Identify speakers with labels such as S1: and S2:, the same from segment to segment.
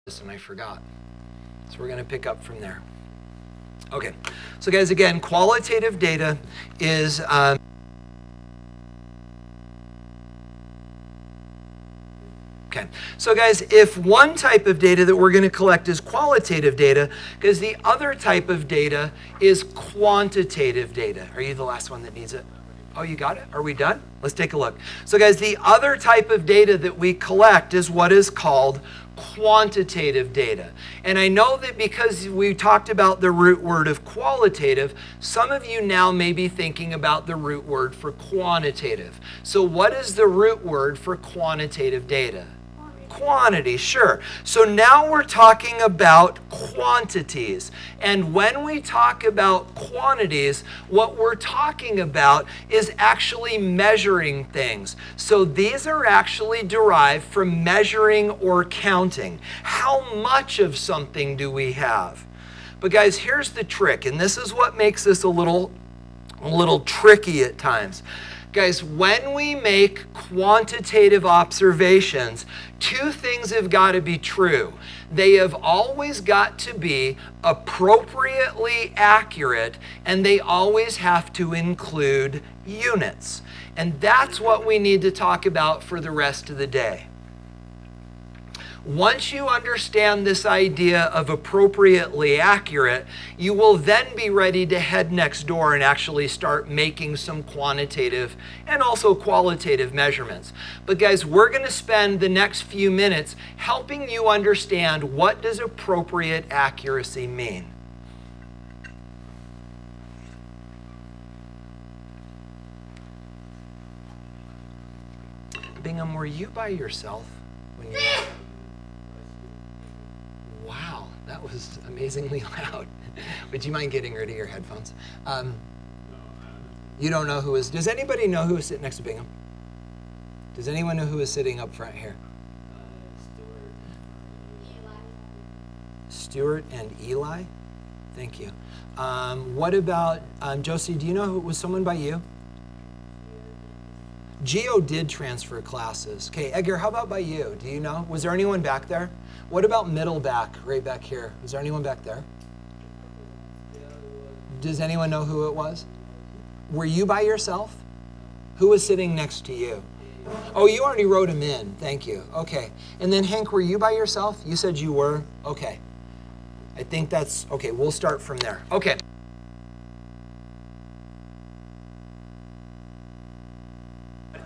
S1: and I forgot. So we're going to pick up from there. Okay, so guys, again, qualitative data is okay, so guys, if one type of data that we're going to collect is qualitative data, because the other type of data is quantitative data. Are you the last one that needs it? Oh, you got it? Are we done? Let's take a look. So guys, the other type of data that we collect is what is called quantitative data. And I know that because we talked about the root word of qualitative, some of you now may be thinking about the root word for quantitative. So what is the root word for quantitative data? Quantity, sure. So now we're talking about quantities. And when we talk about quantities, what we're talking about is actually measuring things. So these are actually derived from measuring or counting. How much of something do we have? But guys, here's the trick, and this is what makes this a little tricky at times. Guys, when we make quantitative observations, two things have got to be true. They have always got to be appropriately accurate, and they always have to include units. And that's what we need to talk about for the rest of the day. Once you understand this idea of appropriately accurate, you will then be ready to head next door and actually start making some quantitative and also qualitative measurements. But guys, we're going to spend the next few minutes helping you understand what does appropriate accuracy mean. Bingham, were you by yourself when you... Wow, that was amazingly loud. Would you mind getting rid of your headphones? You don't know who is... Does anybody know who is sitting next to Bingham? Does anyone know who is sitting up front here? Stuart and Eli? Thank you. What about... Josie, do you know who... Was someone by you? Geo did transfer classes. Okay, Edgar, how about by you? Do you know? Was there anyone back there? What about middle back, right back here? Was there anyone back there? Does anyone know who it was? Were you by yourself? Who was sitting next to you? Oh, you already wrote him in. Thank you. Okay. And then Hank, were you by yourself? You said you were? Okay. I think that's... Okay, we'll start from there. Okay.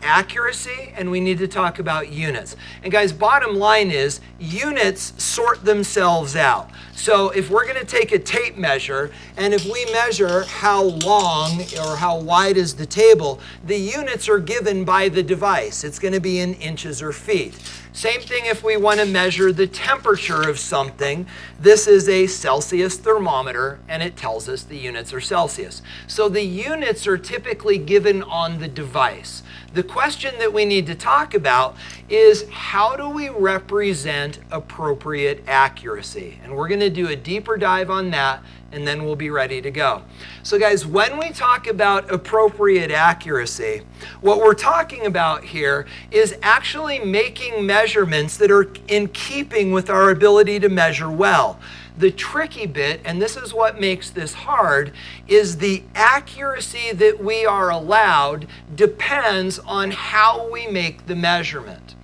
S1: Accuracy, and we need to talk about units. And guys, bottom line is units sort themselves out. So if we're going to take a tape measure, and if we measure how long or how wide is the table, the units are given by the device. It's going to be in inches or feet. Same thing if we want to measure the temperature of something. This is a Celsius thermometer, and it tells us the units are Celsius. So the units are typically given on the device. The question that we need to talk about is how do we represent appropriate accuracy? And we're going to do a deeper dive on that, and then we'll be ready to go. So guys, when we talk about appropriate accuracy, what we're talking about here is actually making measurements that are in keeping with our ability to measure well. The tricky bit, and this is what makes this hard, is the accuracy that we are allowed depends on how we make the measurement.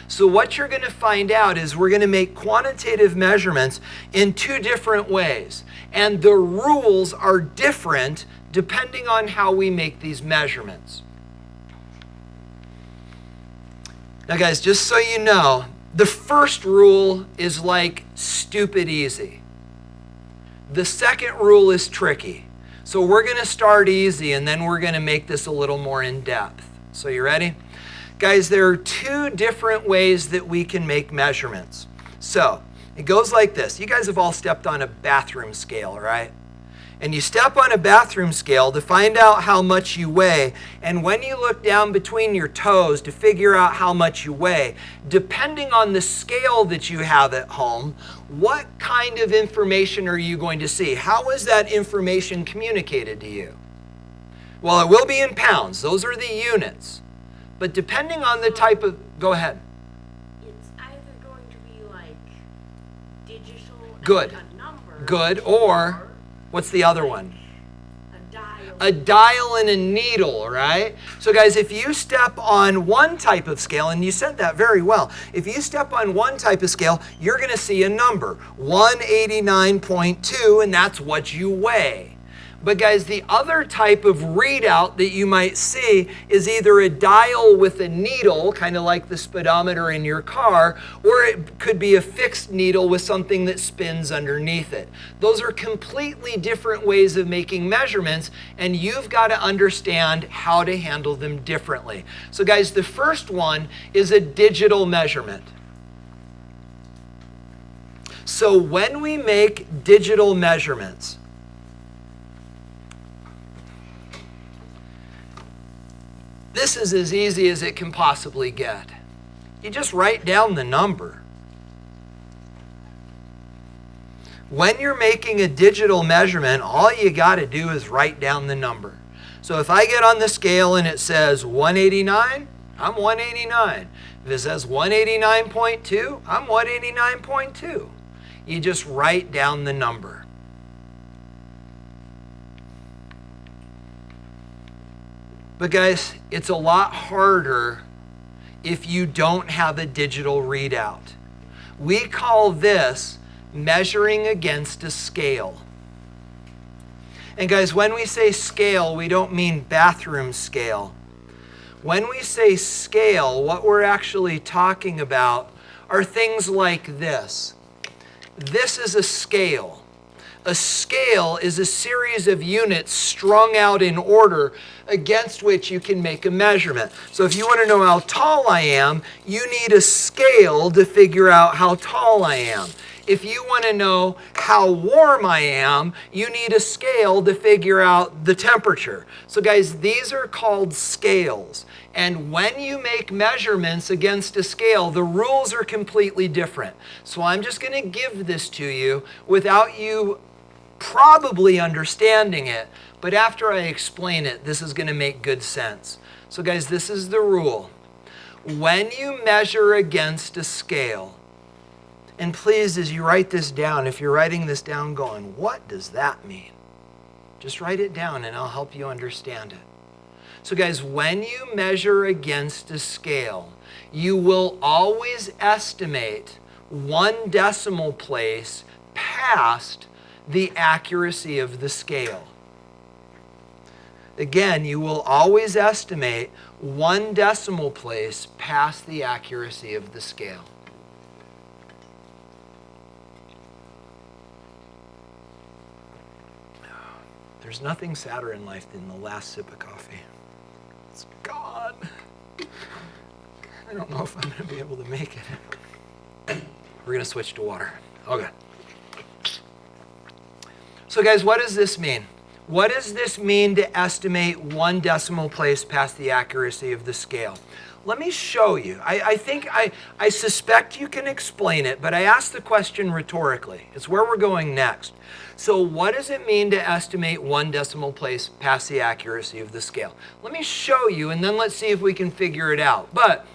S1: So what you're going to find out is we're going to make quantitative measurements in two different ways. And the rules are different depending on how we make these measurements. Now guys, just so you know, the first rule is like stupid easy. The second rule is tricky. So we're going to start easy and then we're going to make this a little more in depth. So you ready? Guys, there are two different ways that we can make measurements. So it goes like this. You guys have all stepped on a bathroom scale, right? And you step on a bathroom scale to find out how much you weigh. And when you look down between your toes to figure out how much you weigh, depending on the scale that you have at home, what kind of information are you going to see? How is that information communicated to you? Well, it will be in pounds. Those are the units. But depending on the type of... Go ahead.
S2: It's either going to be like digital
S1: Good.
S2: and a number.
S1: Good. Or, what's the other one?
S2: A dial.
S1: A dial and a needle, right? So guys, if you step on one type of scale, and you said that very well, if you step on one type of scale, you're going to see a number, 189.2, and that's what you weigh. But guys, the other type of readout that you might see is either a dial with a needle, kind of like the speedometer in your car, or it could be a fixed needle with something that spins underneath it. Those are completely different ways of making measurements, and you've got to understand how to handle them differently. So guys, the first one is a digital measurement. So when we make digital measurements, this is as easy as it can possibly get. You just write down the number. When you're making a digital measurement, all you got to do is write down the number. So if I get on the scale and it says 189, I'm 189. If it says 189.2, I'm 189.2. You just write down the number. But guys, it's a lot harder if you don't have a digital readout. We call this measuring against a scale. And guys, when we say scale, we don't mean bathroom scale. When we say scale, what we're actually talking about are things like this. This is a scale. A scale is a series of units strung out in order against which you can make a measurement. So if you want to know how tall I am, you need a scale to figure out how tall I am. If you want to know how warm I am, you need a scale to figure out the temperature. So guys, these are called scales. And when you make measurements against a scale, the rules are completely different. So I'm just going to give this to you without you probably understanding it, but after I explain it, this is going to make good sense. So guys, this is the rule. When you measure against a scale, and please, as you write this down, if you're writing this down going, what does that mean? Just write it down and I'll help you understand it. So guys, when you measure against a scale, you will always estimate 1 decimal place past the accuracy of the scale. Again, you will always estimate 1 decimal place past the accuracy of the scale. There's nothing sadder in life than the last sip of coffee. It's gone. I don't know if I'm going to be able to make it. We're going to switch to water. Okay. So guys, what does this mean? What does this mean to estimate 1 decimal place past the accuracy of the scale? Let me show you. I suspect you can explain it, but I asked the question rhetorically. It's where we're going next. So what does it mean to estimate 1 decimal place past the accuracy of the scale? Let me show you, and then let's see if we can figure it out. But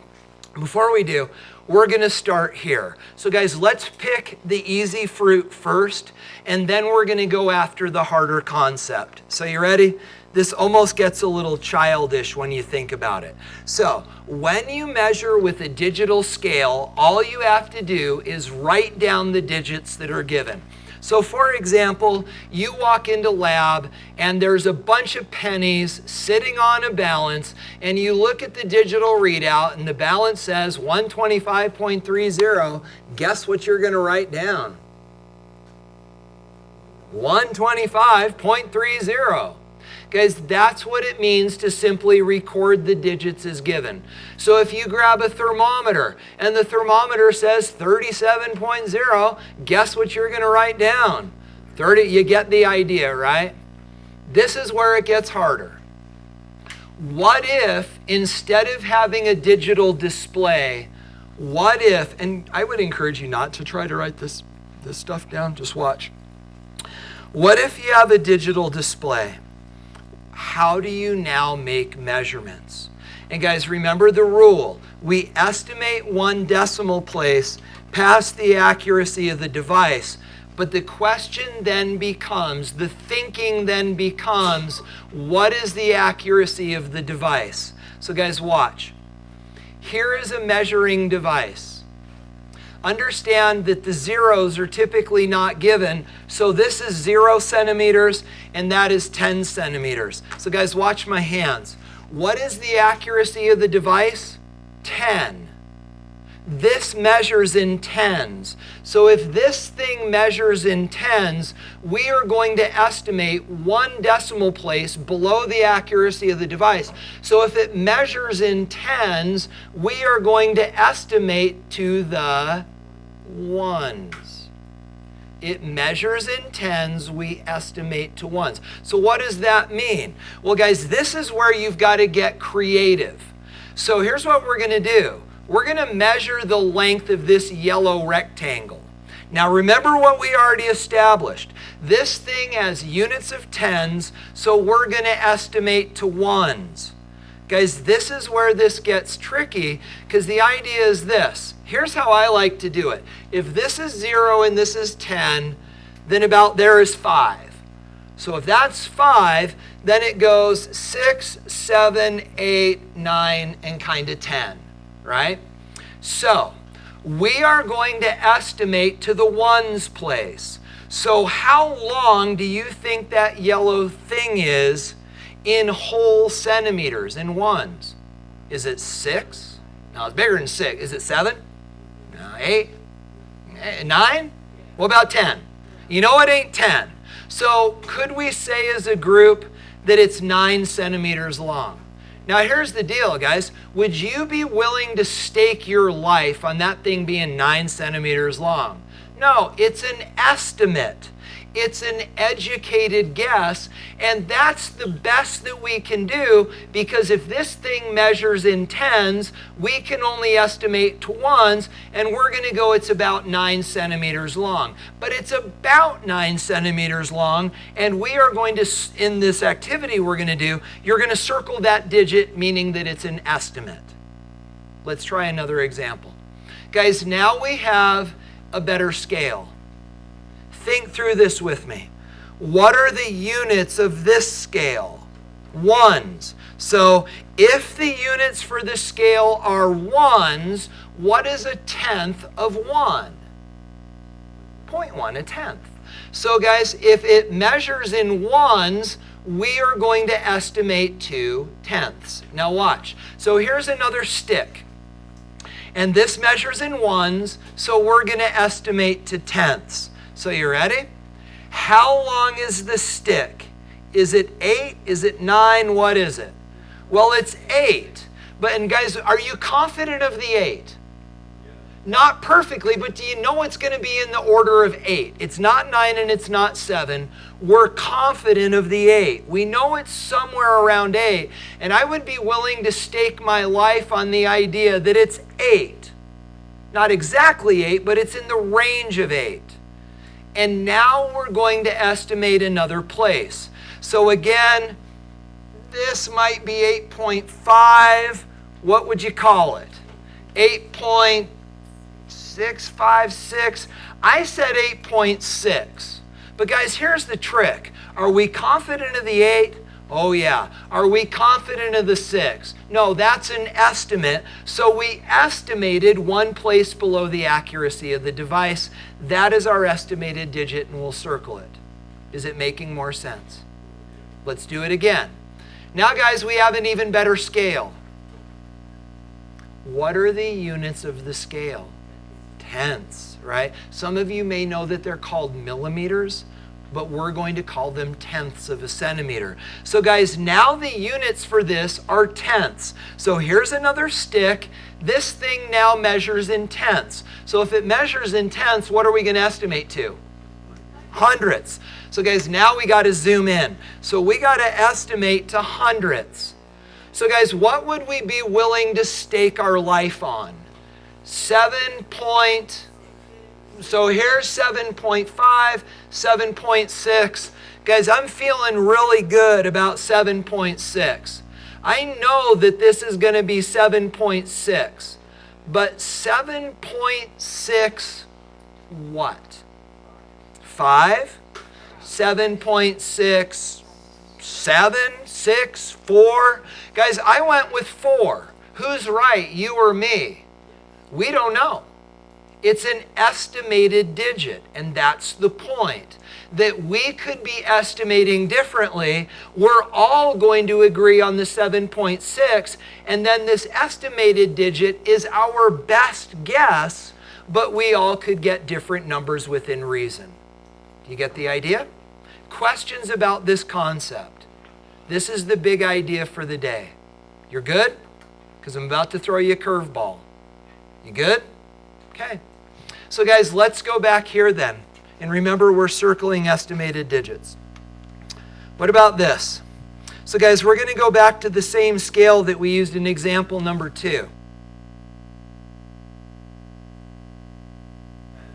S1: before we do, we're going to start here. So guys, let's pick the easy fruit first, and then we're going to go after the harder concept. So you ready? This almost gets a little childish when you think about it. So when you measure with a digital scale, all you have to do is write down the digits that are given. So for example, you walk into lab and there's a bunch of pennies sitting on a balance, and you look at the digital readout and the balance says 125.30. Guess what you're going to write down? 125.30. Guys, that's what it means to simply record the digits as given. So if you grab a thermometer and the thermometer says 37.0, guess what you're going to write down? 30. You get the idea, right? This is where it gets harder. What if, instead of having a digital display, what if, and I would encourage you not to try to write this stuff down, just watch. What if you have a digital display? How do you now make measurements? And guys, remember the rule. We estimate 1 decimal place past the accuracy of the device. But the question then becomes, the thinking then becomes, what is the accuracy of the device? So guys, watch. Here is a measuring device. Understand that the zeros are typically not given. So this is 0 centimeters and that is 10 centimeters. So guys, watch my hands. What is the accuracy of the device? 10. This measures in tens. So if this thing measures in tens, we are going to estimate 1 decimal place below the accuracy of the device. So if it measures in tens, we are going to estimate to the ones. It measures in tens, we estimate to ones. So what does that mean? Well, guys, this is where you've got to get creative. So here's what we're going to do. We're going to measure the length of this yellow rectangle. Now remember what we already established. This thing has units of tens, so we're going to estimate to ones. Guys, this is where this gets tricky, because the idea is this. Here's how I like to do it. If this is 0 and this is 10, then about there is 5. So if that's 5, then it goes 6, 7, 8, 9, and kind of 10. Right? So we are going to estimate to the ones place. So how long do you think that yellow thing is in whole centimeters, in ones? Is it 6? No, it's bigger than 6. Is it 7? No, 8? 9? What about 10? You know it ain't 10. So could we say as a group that it's 9 centimeters long? Now here's the deal, guys. Would you be willing to stake your life on that thing being 9 centimeters long? No, it's an estimate. It's an educated guess, and that's the best that we can do, because if this thing measures in tens, we can only estimate to ones, and we're going to go it's about 9 centimeters long. But it's about 9 centimeters long, and we are going to, in this activity we're going to do, you're going to circle that digit, meaning that it's an estimate. Let's try another example. Guys, now we have a better scale. Think through this with me. What are the units of this scale? Ones. So if the units for the scale are ones, what is a tenth of 1? 0.1, a tenth. So guys, if it measures in ones, we are going to estimate to tenths. Now watch. So here's another stick. And this measures in ones, so we're going to estimate to tenths. So you ready? How long is the stick? Is it 8? Is it 9? What is it? Well, it's 8. And guys, are you confident of the 8? Not perfectly, but do you know it's going to be in the order of 8? It's not 9 and it's not 7. We're confident of the 8. We know it's somewhere around 8. And I would be willing to stake my life on the idea that it's 8. Not exactly 8, but it's in the range of 8. And now we're going to estimate another place. So again, this might be 8.5. What would you call it? 8.656. I said 8.6. But guys, here's the trick. Are we confident of the 8? Oh yeah. Are we confident of the 6? No, that's an estimate. So we estimated 1 place below the accuracy of the device. That is our estimated digit, and we'll circle it. Is it making more sense? Let's do it again. Now guys, we have an even better scale. What are the units of the scale? Tenths, right? Some of you may know that they're called millimeters, but we're going to call them tenths of a centimeter. So guys, now the units for this are tenths. So here's another stick. This thing now measures in tenths. So if it measures in tenths, what are we going to estimate to? Hundredths. So guys, now we got to zoom in. So we got to estimate to hundredths. So guys, what would we be willing to stake our life on? 7 point... So here's 7.5, 7.6. Guys, I'm feeling really good about 7.6. I know that this is going to be 7.6. but 7.6 what? 5? 7.6, 7, 6, 4? Guys, I went with 4. Who's right, you or me? We don't know. It's an estimated digit, and that's the point. That we could be estimating differently. We're all going to agree on the 7.6, and then this estimated digit is our best guess, but we all could get different numbers within reason. Do you get the idea? Questions about this concept? This is the big idea for the day. You're good? Because I'm about to throw you a curveball. You good? Okay. So guys, let's go back here then. And remember, we're circling estimated digits. What about this? So guys, we're going to go back to the same scale that we used in example number 2.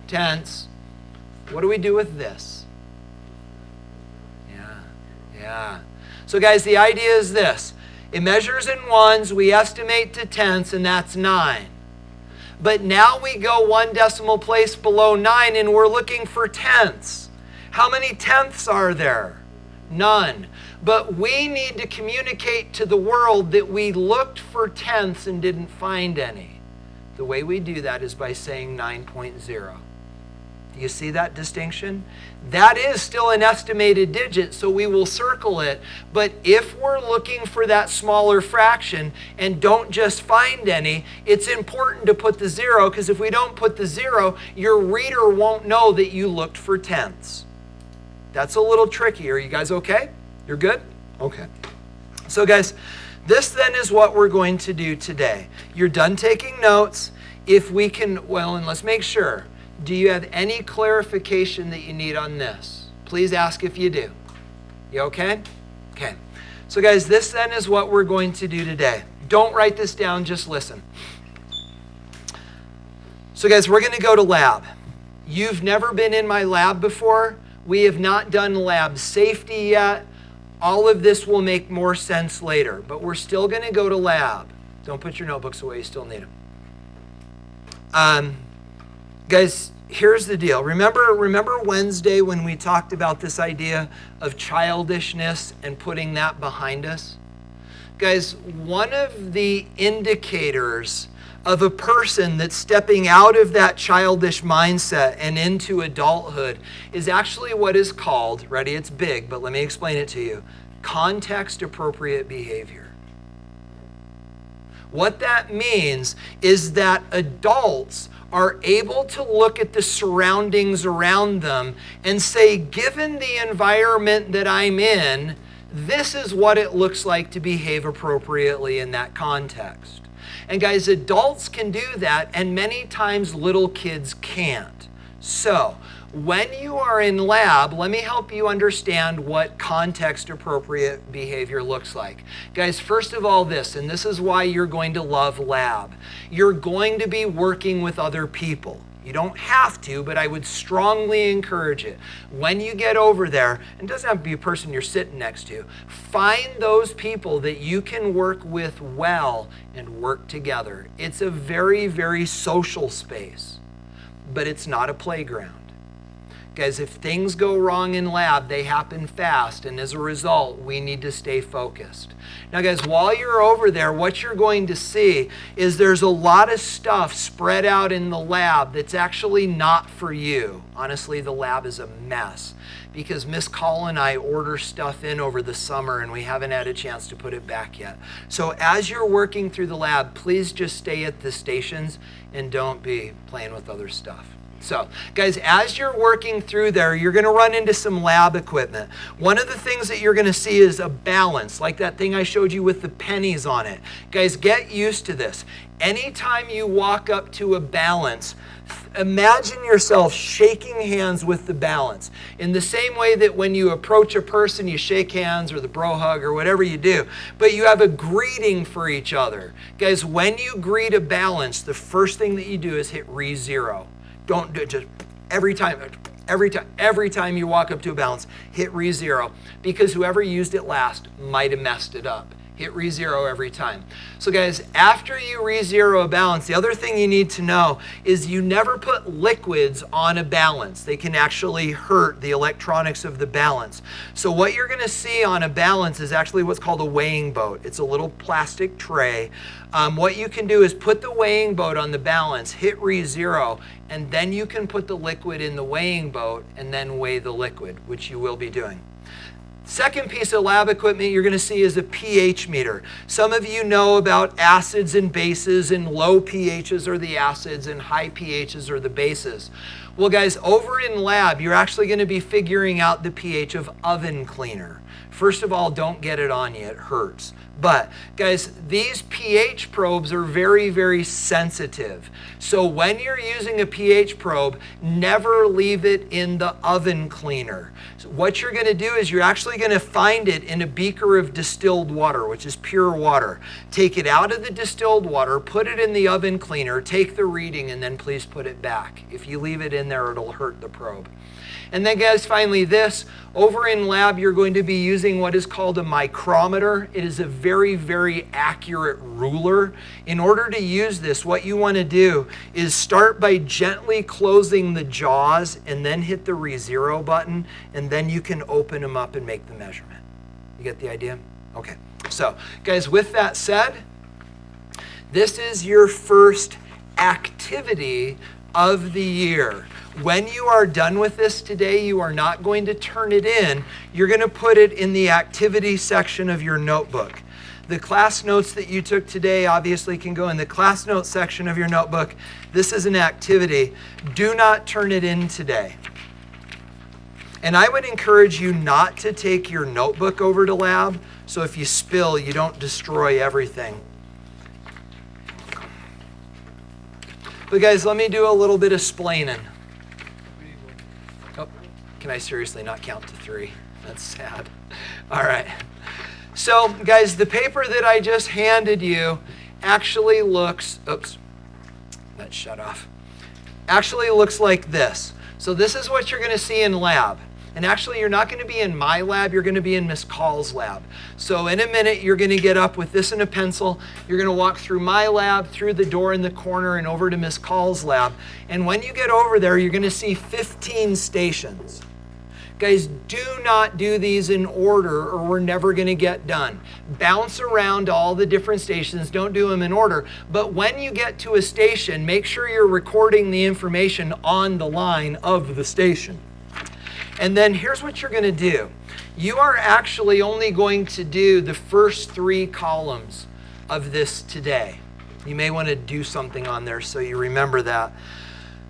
S1: Tenths. What do we do with this? Yeah. So guys, the idea is this. It measures in ones, we estimate to tenths, and that's 9. But now we go 1 decimal place below 9, and we're looking for tenths. How many tenths are there? None. But we need to communicate to the world that we looked for tenths and didn't find any. The way we do that is by saying 9.0. Do you see that distinction? That is still an estimated digit, so we will circle it. But if we're looking for that smaller fraction and don't just find any, it's important to put the 0, because if we don't put the 0, your reader won't know that you looked for tenths. That's a little tricky. Are you guys okay? You're good? Okay. So guys, this then is what we're going to do today. You're done taking notes. If we can, well, and let's make sure. Do you have any clarification that you need on this? Please ask if you do. You okay? Okay. So guys, this then is what we're going to do today. Don't write this down, just listen. So guys, we're going to go to lab. You've never been in my lab before. We have not done lab safety yet. All of this will make more sense later, but we're still going to go to lab. Don't put your notebooks away, you still need them. Guys, here's the deal. Remember Wednesday when we talked about this idea of childishness and putting that behind us? Guys, one of the indicators of a person that's stepping out of that childish mindset and into adulthood is actually what is called, ready, it's big, but let me explain it to you, context-appropriate behavior. What that means is that adults are able to look at the surroundings around them and say, given the environment that I'm in, this is what it looks like to behave appropriately in that context. And guys, adults can do that, and many times little kids can't. So, when you are in lab, let me help you understand what context-appropriate behavior looks like. Guys, first of all this, and this is why you're going to love lab. You're going to be working with other people. You don't have to, but I would strongly encourage it. When you get over there, and it doesn't have to be a person you're sitting next to, find those people that you can work with well and work together. It's a very, very social space, but it's not a playground. Guys, if things go wrong in lab, they happen fast, and as a result, we need to stay focused. Now, guys, while you're over there, what you're going to see is there's a lot of stuff spread out in the lab that's actually not for you. Honestly, the lab is a mess because Miss Call and I order stuff in over the summer, and we haven't had a chance to put it back yet. So as you're working through the lab, please just stay at the stations and don't be playing with other stuff. So, guys, as you're working through there, you're going to run into some lab equipment. One of the things that you're going to see is a balance, like that thing I showed you with the pennies on it. Guys, get used to this. Anytime you walk up to a balance, imagine yourself shaking hands with the balance. In the same way that when you approach a person, you shake hands or the bro hug or whatever you do, but you have a greeting for each other. Guys, when you greet a balance, the first thing that you do is hit re-0. Don't do it just every time you walk up to a balance, hit re-0, because whoever used it last might have messed it up. Hit re-zero every time. So guys, after you re-zero a balance, the other thing you need to know is you never put liquids on a balance. They can actually hurt the electronics of the balance. So what you're going to see on a balance is actually what's called a weighing boat. It's a little plastic tray. What you can do is put the weighing boat on the balance, hit re-zero, and then you can put the liquid in the weighing boat and then weigh the liquid, which you will be doing. Second piece of lab equipment you're going to see is a pH meter. Some of you know about acids and bases, and low pHs are the acids and high pHs are the bases. Well guys, over in lab, you're actually going to be figuring out the pH of oven cleaner. First of all, don't get it on you, it hurts. But guys, these pH probes are very, very sensitive. So when you're using a pH probe, never leave it in the oven cleaner. So what you're going to do is you're actually going to find it in a beaker of distilled water, which is pure water. Take it out of the distilled water, put it in the oven cleaner, take the reading, and then please put it back. If you leave it in there, it'll hurt the probe. And then guys, finally this, over in lab, you're going to be using what is called a micrometer. It is a very, very accurate ruler. In order to use this, what you want to do is start by gently closing the jaws and then hit the re-zero button, and then you can open them up and make the measurement. You get the idea? Okay. So guys, with that said, this is your first activity of the year. When you are done with this today, you are not going to turn it in. You're going to put it in the activity section of your notebook. The class notes that you took today obviously can go in the class notes section of your notebook. This is an activity. Do not turn it in today. And I would encourage you not to take your notebook over to lab, so if you spill, you don't destroy everything. But guys, let me do a little bit of splaining. Oh, can I seriously not count to 3? That's sad. All right. So guys, the paper that I just handed you actually looks, oops, that shut off. Actually looks like this. So this is what you're going to see in lab. And actually, you're not going to be in my lab, you're going to be in Miss Call's lab. So in a minute, you're going to get up with this and a pencil. You're going to walk through my lab, through the door in the corner, and over to Miss Call's lab. And when you get over there, you're going to see 15 stations. Guys, do not do these in order or we're never going to get done. Bounce around to all the different stations. Don't do them in order. But when you get to a station, make sure you're recording the information on the line of the station. And then here's what you're going to do. You are actually only going to do the first 3 columns of this today. You may want to do something on there so you remember that.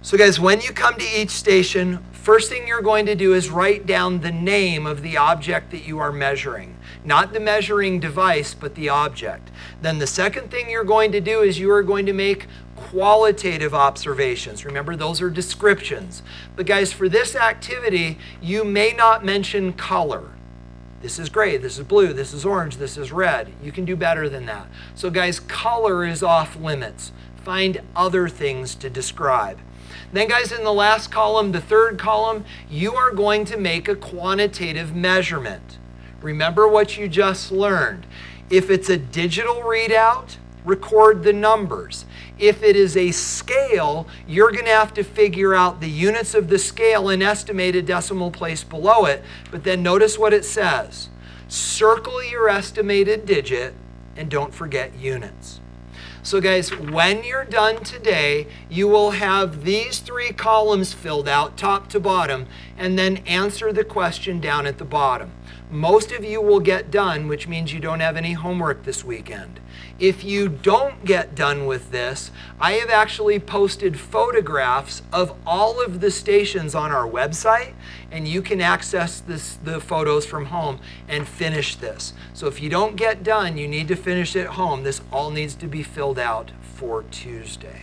S1: So guys, when you come to each station, first thing you're going to do is write down the name of the object that you are measuring. Not the measuring device, but the object. Then the second thing you're going to do is you are going to make qualitative observations. Remember, those are descriptions. But guys, for this activity, you may not mention color. This is gray, this is blue, this is orange, this is red. You can do better than that. So guys, color is off limits. Find other things to describe. Then guys, in the last column, the third column, you are going to make a quantitative measurement. Remember what you just learned. If it's a digital readout, record the numbers. If it is a scale, you're going to have to figure out the units of the scale and estimate a decimal place below it. But then notice what it says. Circle your estimated digit and don't forget units. So guys, when you're done today, you will have these 3 columns filled out, top to bottom, and then answer the question down at the bottom. Most of you will get done, which means you don't have any homework this weekend. If you don't get done with this, I have actually posted photographs of all of the stations on our website, and you can access the photos from home and finish this. So if you don't get done, you need to finish at home. This all needs to be filled out for Tuesday.